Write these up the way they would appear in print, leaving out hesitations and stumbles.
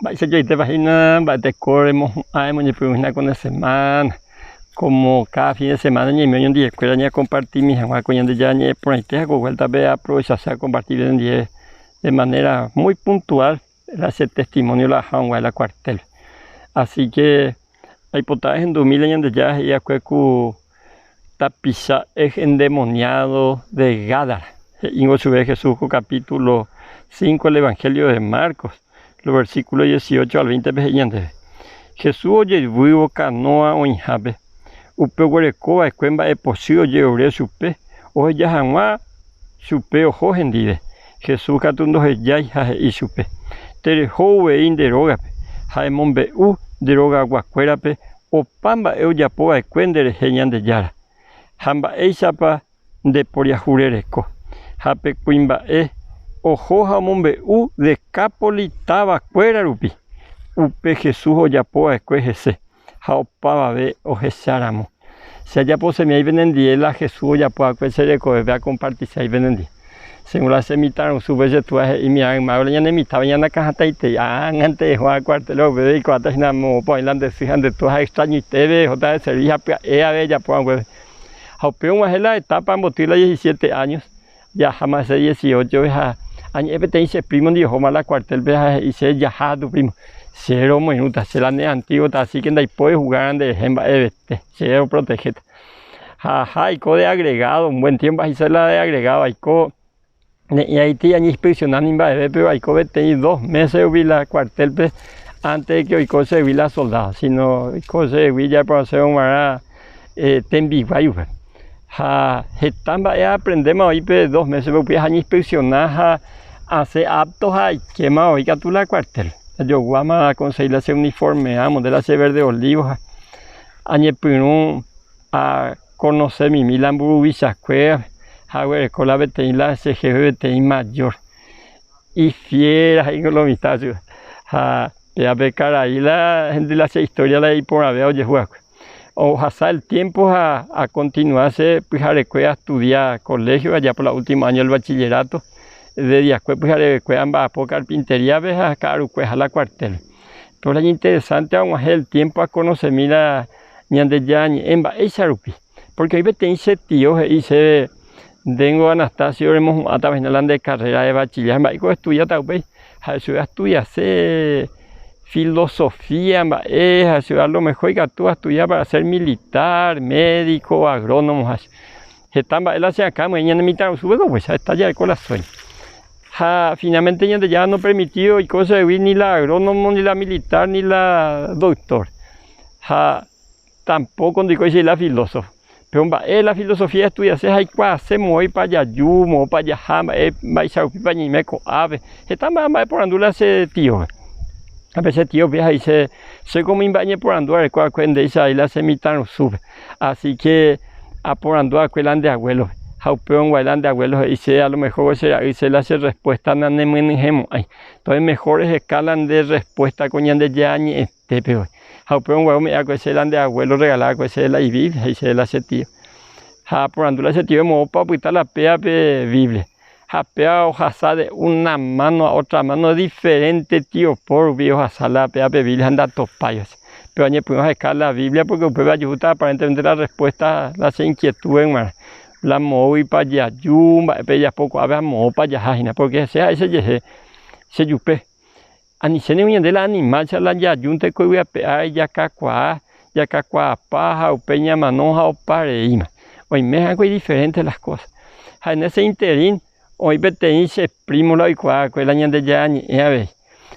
Se yo te imagino, te corremos, hay una con la semana, como cada fin de semana, ni medio día, que ya compartir mis aguas con ya ni por ahí te hago vuelta a aprovechar a compartir en día de manera muy puntual, ese testimonio la jangua de la cuartel. Así que hay potajes en 2000 años de ya y acuecu tapisa es endemoniado de Gadara. Ingo sube Jesús capítulo 5 el Evangelio de Marcos, los versículos 18 al 20 veces. Jesús oye vivo canoa o injabe. Upe huerecoa escuemba eposio yeure supe. O ya jamás supe ojo gendide. Jesús catundo heyai y supe. Terejowe in deroga. Jaemon be deroga guacuerape. O pamba eu yapoa escuendere geñan de yara. Hamba eisapa de poriajurereco. Jape cuimba ojo jamombe de capolitaba cuera rupi. Upe Jesús oyapoa escuejese. Jaopaba ve ojesáramo. Si allá pues se me hay venendiela Jesús oyapoa cuesereco vea compartir si hay venendí. Según la semitaron su vez tu y mi amable ya nemitaba ya na caja taite antes Juan cuartelo bebé y cuatro namo poilande fijan de tu extraño y teve jota de servir a bella pues güey. Jaupeo es la etapa motila 17 años. Ya jamás 18 años te dice primo dijo mala cuartel veja y se ya tu primo 0 minutos se la ne antiguo así que ahí puede jugar de jemba cero protegeta jaja y de agregado un buen tiempo ahí se la de agregado ahí y ahí te han inspeccionado en bebé pero ahí vete 2 meses vi la cuartel antes de que hoy se vi la soldado sino se vi ya por hacer un mara tembiguayu hetamba aprendemos hoy 2 meses porque han inspeccionado hace aptos hay quema hoy que tú la cuartel yo guama conseguir ese uniforme amo de la verde olivo añepirún a conocer mi milamburu bichascuea haber con la veterinaria CGB veterinaria mayor y fiera y lo mistacho ya becar ahí la gente la historia la y por haber oye juego o hasta el tiempo a continuarse pues a estudiar colegio allá por el último año del bachillerato de día pues a poca carpintería ves a caro pues a la cuartel pero es interesante aún el tiempo a conocer mira ñande ya en Baecharupi porque ahí vete ese tío y se tengo Anastasio hemos a través de carrera de bachiller va a estudiar tal vez a estudiar filosofía es a lo mejor que tú estudiar para ser militar médico agrónomo están él hacia acá mañana mitad sube pues está ya con la sueño finalmente ya no permitió y cosas de ni la agrónomo ni la militar ni la doctor tampoco digo si la filósofo pero la filosofía estudia se hay cuase muy para allá yumo para allá jama vais a ocupar ni me ave está más por andula ese tío a veces tío viaja y se como imbañe por andar cuando esa isla se mitan sube así que a por andar cuelan de abuelo jaupeón guailán de abuelos y se a lo mejor se le hace respuesta na nemenjemo entonces mejores escalan de respuesta con de yañe peor jaupeón guailán me hago ese de abuelo regalar con ese la y biblia y se le hace tío por andar ese tío mo para putar la pea biblia pea hoja de una mano a otra mano diferente tío por viejo hasta la pea biblia anda topayos pero añe podemos escalar la biblia porque puede ayudar aparentemente la respuesta las inquietudes más la movi para allá yumba ya poco había mo para allá porque sea ese se yupe ani se ne de la animal se la ya yunte que voy a pegar ya cacua paja o peña manoja o pareima hoy me hago diferente las cosas en ese interín hoy vete se primo lo igual que el año de ya a ver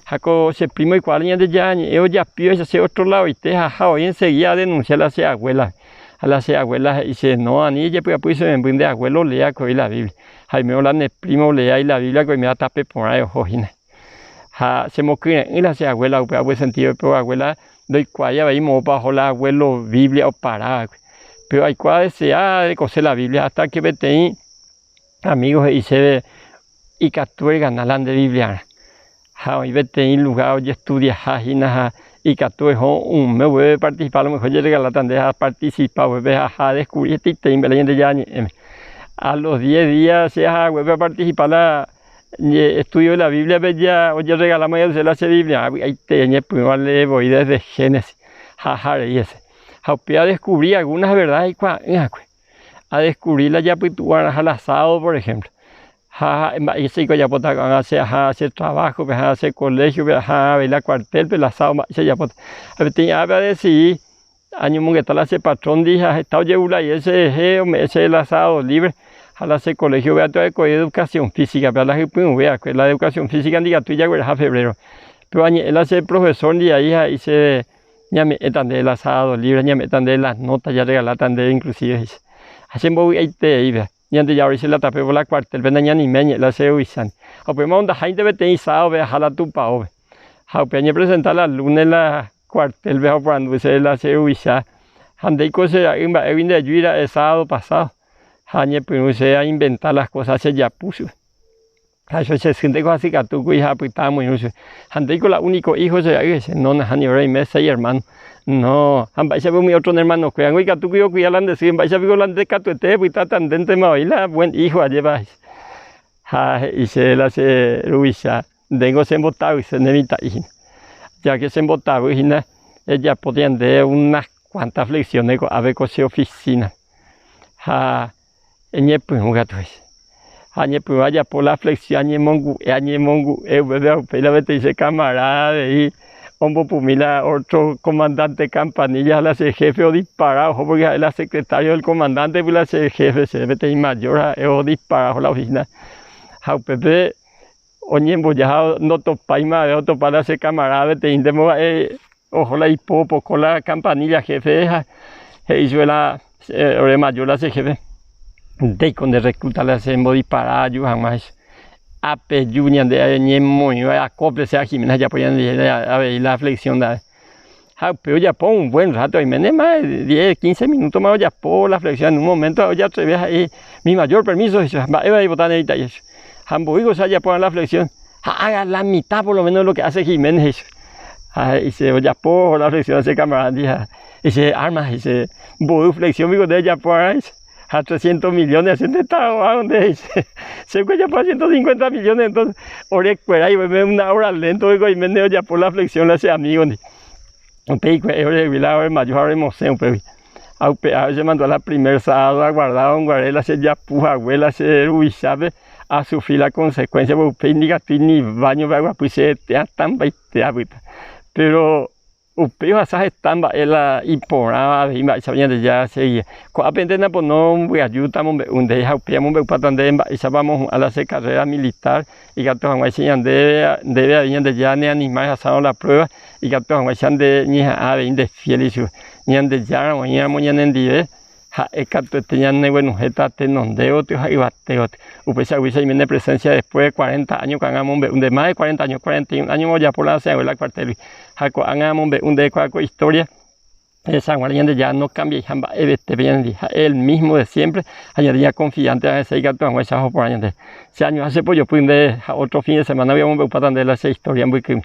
jaco se primo igual año de ya ya pío ese otro lado y te hoy enseguida denunciar a la abuela a las abuelas y dice no a ni ella pues se me de abuelo lea que hoy la Biblia Jaime Holanda primo lea y la Biblia que me da tape por ahí ojina se me ocurre y las abuelas pues sentido pero abuela doy cuaya ahí mo bajo la abuelo Biblia o para pero hay cual desea de coser la Biblia hasta que vete amigos y se ve y capture ganalan de Biblia hoy vete en lugar y estudia jajina y que tú me voy a participar, a lo mejor yo regalar tan deja participar, voy a descubrir este tema de ya a los 10 días se vuelve a participar estudio de la Biblia, ya regalamos ya la Biblia, ahí te voy desde Génesis, jajar y ese. A descubrir algunas verdades a descubrir ya pues tú al asado, por ejemplo. Y se ya pues hacer trabajo, hacer colegio, ver la cuartel, el asado, se ya pues. A decir, año que tal hace patrón, dije, está y ese el asado libre. A la colegio vea toda educación física, pero la educación física diga tú ya a febrero. Pero él hace profesor de ahí se ya me están de el asado libre, ya me están de las notas, ya regalan de inclusive. Hacemos ahí te ahí vea. Y antes ya ahora se la tapé por la cuartel, ven ya ni meñe, la se usan. A pues onda gente vete isado vea jala tu pao. A pues ni presentar la luna la cuartel vea cuando se la se usa. Ande cosa en de ayuda el sábado pasado. Hañe pues se a inventar las cosas se ya puso. Eso se siente casi que tu hija pues está muy uso. Ande con la único hijo se dice no na ni ahora y me seis hermano. No, han vais a ver mi otro hermano que han tu cuyo que ya lan decir vais a ver lan de catuete pues está tan dente me baila buen hijo allá vais. Y se la se ruisa. Tengo se embotado y se nevita y ya que se embotaba y ella podían de unas cuantas flexiones a ver cosas oficina. En el pues un gato es. Añe pues vaya por la flexión añe mongu veo la vete dice camarada y hombo pumila otro comandante campanilla la se jefe o disparado porque la secretario del comandante pues la se jefe se vete mayor o disparado la oficina. Pepe oñe ya no topai más de otro para ese camarada vete indemo ojo la hipopo con la campanilla jefe hizo la ore mayor la se jefe. De con de reclutar la se disparado yo jamás a peyuña de ñemo y a cople sea Jimena ya podían a ver la flexión de pero ya por un buen rato y menos más 10, 15 minutos más ya por la flexión en un momento ya te ves ahí mi mayor permiso va y botar ahí y eso hamburgues ya por la flexión haga la mitad por lo menos lo que hace Jiménez y se ya por la flexión ese camarada y se arma y se voy flexión digo de ella por ahí a 300 millones, haciendo estaba donde dice, se fue ya por 150 millones, entonces, ahora fuera y me una hora lento, y me neo ya por la flexión, le hace amigo, un peico, ahora mayor, ahora museo, pero se mandó a la primera sábado, aguardado, un guarela, se ya puja, abuela, se sabe a sufrir la consecuencia, porque ni baño de agua, pues se te tan pero upeo asas estamba ela imporaba y más sabían de ya seguía coapentena pues no voy a ayudar un día upeamos un patande y vamos a la carrera militar y gatos anguachian debe habían de ya ni animales asaron la prueba y gatos anguachian de ni a de fiel y su ni de ya mañana en día ecato tenían bueno jeta tenondeo te y bateo upesa huisa y viene presencia después de 40 años que hagamos de más de 40 años 41 años ya por la la cuartel jaco hagamos un de cuaco historia esa guardián ya no cambia y jamba el mismo de siempre añadía confiante a ese gato a esa por años ese año hace pues yo pude otro fin de semana habíamos para de la historia muy que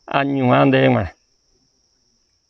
año ande